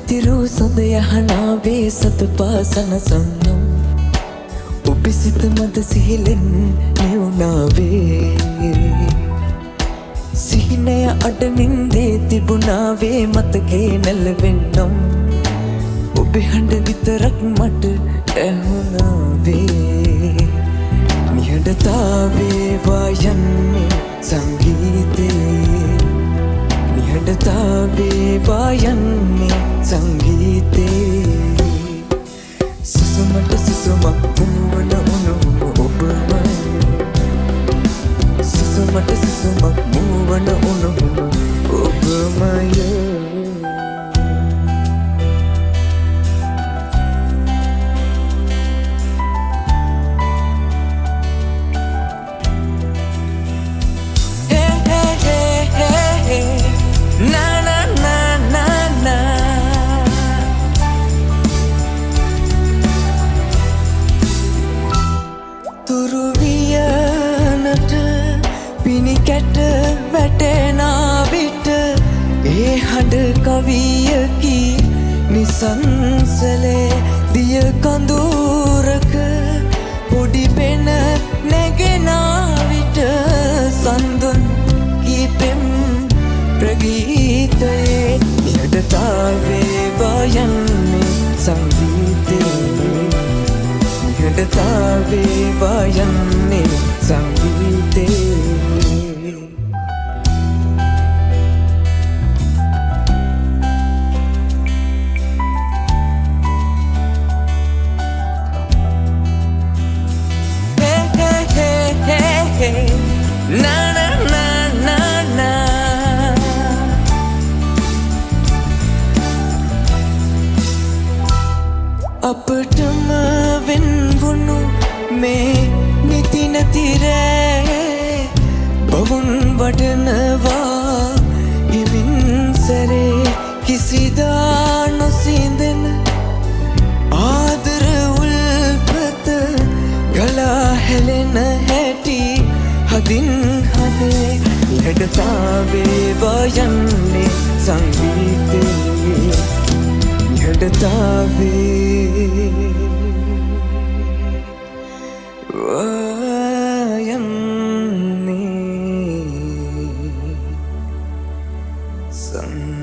තිරු සොඳ යහනාවේ සතපාසන සන්නම් ඔබ සිත මද සිහිලෙන් නිවුණාවේ සිහිනය අඩනින්දේ තිබුණාවේ මතකේ නැලවෙන්නම් ඔබ හඬ විතරක් මට ඇහුණාවේ නිහඬතාවේ වායන්නේ සංගීතේ නිහඬතාවේ වායන්නේ සංගීතේ සුසුමට සුසුමක් කුම්වන උණුහුම ඔබමයි සුසුමට සුසුමක් මුවන උණුහුම ඔබමය පිනිකැට වැටෙනා විට ඒ හඬ කවියකි නිසංසලේ දිය කඳුරක පොඩි පෙන නැගෙනා විට සඳුන් කීපෙම් ප්‍රගීතයේ නිහඬතාවේ වායන්නේ සංගීතේ නිහඬතාවේ වායන්නේ සංගීතේ na na na na na අපටම වෙන්වුණු මේ නිති නැති රෑ බවුන් වඩනවා හිමින් සැරේ කිසිදා නොසිඳෙන ආදර උල්පත ගලා හැලෙන හැටි හදින් හදේ නිහඬතාවේ වායන්නේ සංගීතේ නිහඬතාවේ වායන්නේ සංගීතේ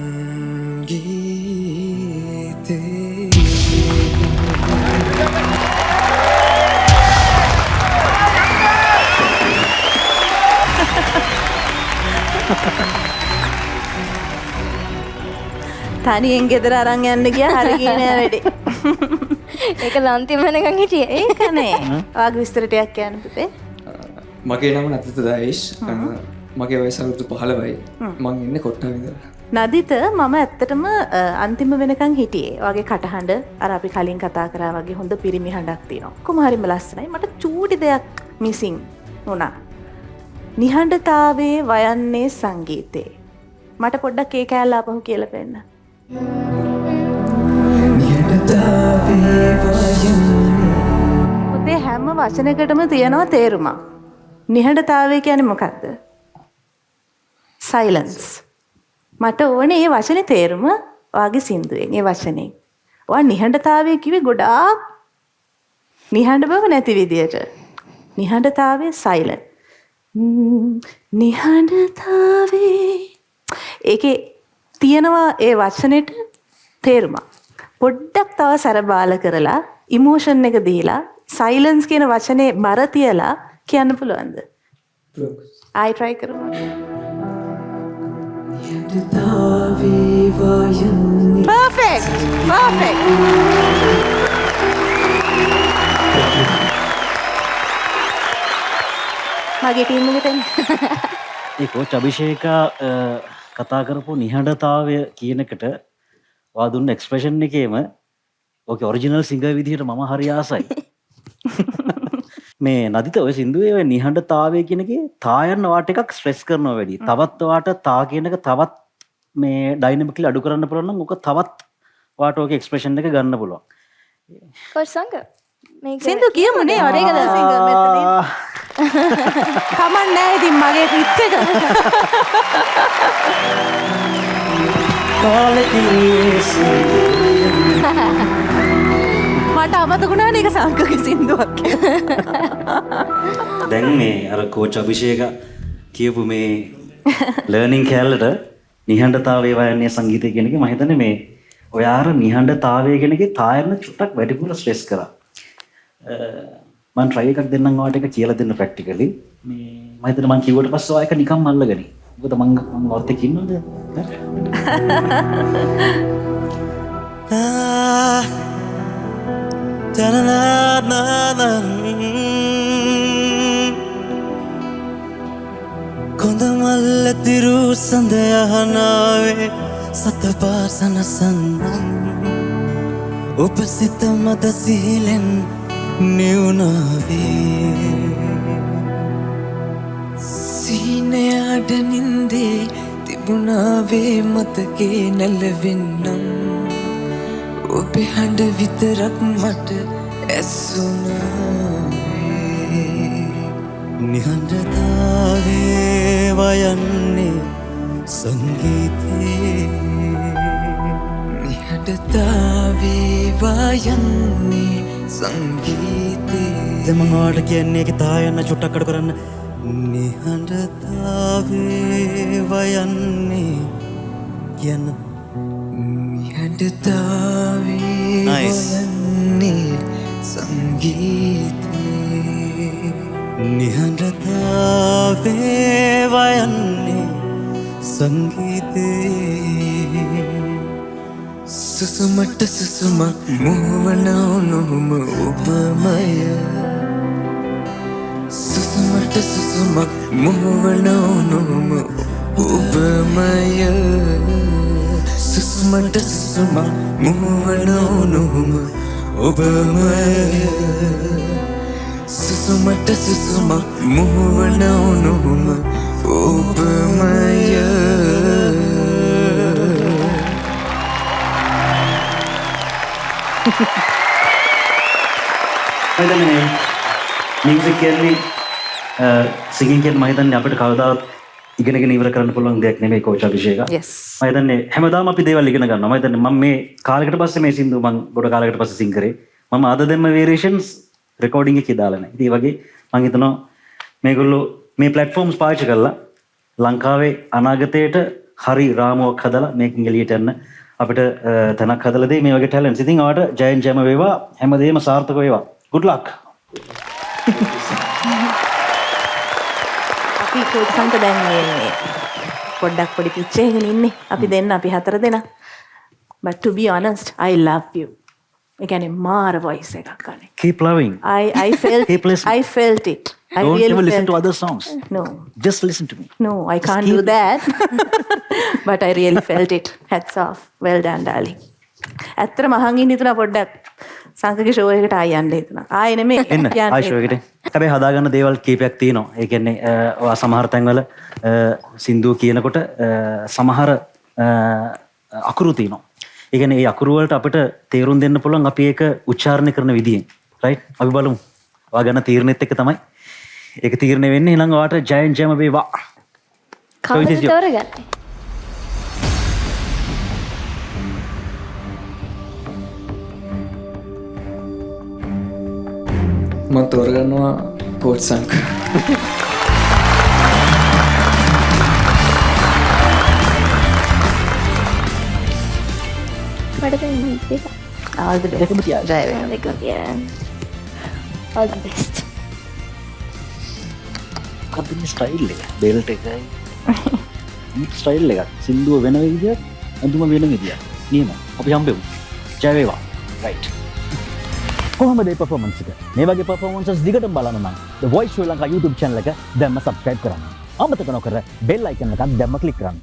තනියෙන් ගෙදර අරන් යන්න ගියා හරියන්නේ නෑ වැඩේ. ඒක ලන්තිම වෙනකන් හිටියේ. ඒක නේ. ඔයාගේ විස්තර ටිකක් කියන්න පුතේ. මගේ නම නදිත දයේෂ්. මගේ වයස අවුරුදු 15යි. මම ඉන්නේ කොට්ටාවේ ඉඳලා. නදිත මම ඇත්තටම අන්තිම වෙනකන් හිටියේ. ඔයාගේ කටහඬ අර අපි කලින් කතා කරා වගේ හොඳ පිරිමි හඬක් තියෙනවා. කොහොම හරිම ලස්සනයි. මට චූටි දෙයක් මිසින් වුණා. නිහඬතාවේ වයන්නේ සංගීතේ. මට පොඩ්ඩක් ඒ කෑල්ල ආපහු කියලා පෙන්න. පුතේ හැම වචනයකටම තියෙනවා තේරුමක්. නිහඬතාවය කියන්නේ මොකක්ද? සයිලන්ස්. මට ඕනේ මේ වචනේ තේරුම ඔයාගේ සින්දුවෙන් මේ වචනේ. ඔයා නිහඬතාවය කිව්වේ ගොඩාක් නිහඬ බව නැති විදියට. නිහඬතාවය සයිලන්ට්. නිහඬතාවේ ඒකේ තියෙනවා ඒ වචනෙට තේරුමක්. පොඩ්ඩක් තව සරබාල කරලා ඉමෝෂන් එක දීලා සයිලන්ස් කියන වචනේ බර තියලා කියන්න පුළුවන්ද? ආයි try කරමු. Perfect. Perfect. මගේ ටීම් එකට එන්න. ඒ කෝච් අභිෂේක කතා කරපු නිහඬතාවය කියන එකට ඔයා දුන්න එක්ස්ප්‍රෙෂන් එකේම ඕකේ ඔරිජිනල් සිංගර් විදිහට මම හරි ආසයි. මේ නදිත ඔය සින්දුවේ ඔය නිහඬතාවය කියන එකේ තායන්න වාට එකක් ස්ට්‍රෙස් කරනවා වැඩි. තවත් වාට තා කියන එක තවත් මේ ඩයිනමිකලි අඩු කරන්න පුළුවන් නම් ඕක තවත් වාට ඕකේ එක්ස්ප්‍රෙෂන් එක ගන්න පුළුවන්. කොහොමද සංග? මේක සින්දු කියමු නේ ඔරේකද සිංගර් මෙතනින්. කමන්නේ ඉතින් මගේ හිට් එක. කාලේ මට අමතකුණා ඒක සංකගේ සින්දුවක් දැන් මේ අර කෝච් අභිෂේක කියපු මේ ලර්නින් කෑල්ලට නිහඬතාවය වයන්නේ සංගීතය කියන එක මම හිතන්නේ මේ ඔය අර නිහඬතාවය කියන එකේ තායරන චුට්ටක් වැඩිපුර ස්ට්‍රෙස් කරා. මම try එකක් දෙන්නම් ඔයාලට ඒක කියලා දෙන්න ප්‍රැක්ටිකලි. මේ මම හිතන්නේ මම කිව්වට පස්සේ ඔයා ඒක නිකම්ම අල්ලගනි. මොකද මම ඔයාලට කින්නවද? කොඳමල්ල තිරු සඳයහනාවේ සතපාසන සන්නන් උපසිත මත සිහිලෙන් නිවුණාවේ සීනයාට නින්දේ තිබුණාවේ මතකේ නැලවෙන්නම් ඔබේ හඬ විතරක් මට ඇසුණාවේ නිහඬතාවේ වයන්නේ සංගීතේ නිහඬතාවේ වයන්නේ සංගීතේ දැන් මම ඔයාලට කියන්නේ ඒකේ තායන්න චුට්ටක් අඩු කරන්න. නිහඬතාවේ වයන්නේ කියන නිහඬතාවේ වයන්නේ සංගීතේ නිහඬතාවේ වයන්නේ සංගීතේ සුසුමට සුසුමක් මුවන නොහුම ඔබමය සුසුමට සුසුමක් මුවන නොහුම ඔබමය සුසුමට සුසුමක් මුවන නොහුම ඔබමය සුසුමට සුසුමක් මුවන නොහුම ඔබමය මහිතන්නේ මියුසික් කියන්නේ සිංගින් කියන්නේ මහිතන්නේ අපිට කවදාවත් ඉගෙනගෙන ඉවර කරන්න පුළුවන් දෙයක් නෙමෙයි කෝච් අභිෂේක. yes මහිතන්නේ හැමදාම අපි දේවල් ඉගෙන ගන්නවා. මහිතන්නේ මම මේ කාලයකට පස්සේ මේ සින්දුව මම ගොඩ කාලයකට පස්සේ සිං කරේ. මම අද දෙන්න variations recording එකේ දාලා නැහැ. ඉතින් ඒ වගේ මම හිතනවා මේගොල්ලෝ මේ platforms පාවිච්චි කරලා ලංකාවේ අනාගතයට හරි රාමුවක් හදලා මේකෙන් එළියට යන්න අපිට තැනක් හදලා දෙයි මේ වගේ ටැලන්ට්ස්. ඉතින් ඔයාලට ජයෙන් ජයම වේවා. හැමදේම සාර්ථක වේවා. good luck. අපි කෝච් සංක දැන් මේ පොඩ්ඩක් පොඩි පිච්චේ එකකින් ඉන්නේ. අපි දෙන්න අපි හතර දෙනා. but to be honest I love you. ඒ කියන්නේ මාර voice එකක් අනේ. keep loving. I felt Keep listening. I felt it. I Don't really ever listen felt to other songs. No. Just listen to me. No, I can't keep do that. But I really felt it. Hats off. Well done, darling. ඇත්තටම අහන් ඉන්න හිතුණා පොඩ්ඩක් සංකගේ show එකට ආය යන්න හිතුණා. ආයෙ නෙමෙයි එන්න ආයි ෂෝ එකට. හැබැයි හදාගන්න දේවල් කීපයක් තියෙනවා. ඒ කියන්නේ ඔයා සමහර තැන්වල සින්දුව කියනකොට සමහර අකුරු තියෙනවා. ඒ කියන්නේ ඒ අකුරු වලට අපිට තේරුම් දෙන්න පුළුවන් අපි ඒක උච්චාරණය කරන විදියෙන්. right? අපි බලමු. ඔයා ගන්න තීරණෙත් එක්ක තමයි ඒක තීරණය වෙන්නේ. ඊළඟ ඔයාට ජයෙන් ජයම වේවා. කවුද තෝරගත්තේ? මම තෝරගන්නවා කෝච් සංක. මට දැන් මේක all the best. දෙකම තියා. ජය වේවා. මේක කියන all the best. කපින් ස්ටයිල් එක. බෙල්ට් එකයි. ස්ටයිල් එකක්. සින්දුව වෙන විදියක්, අඳුම වෙන විදියක්. නියම. අපි හම්බෙමු. ජය වේවා. right. කොහොමද මේ performance එක? මේ වගේ performances දිගටම බලන්න නම් The Voice Sri Lanka YouTube channel එක දැම්ම subscribe කරන්න. අමතක නොකර bell icon එකත් දැම්ම click කරන්න.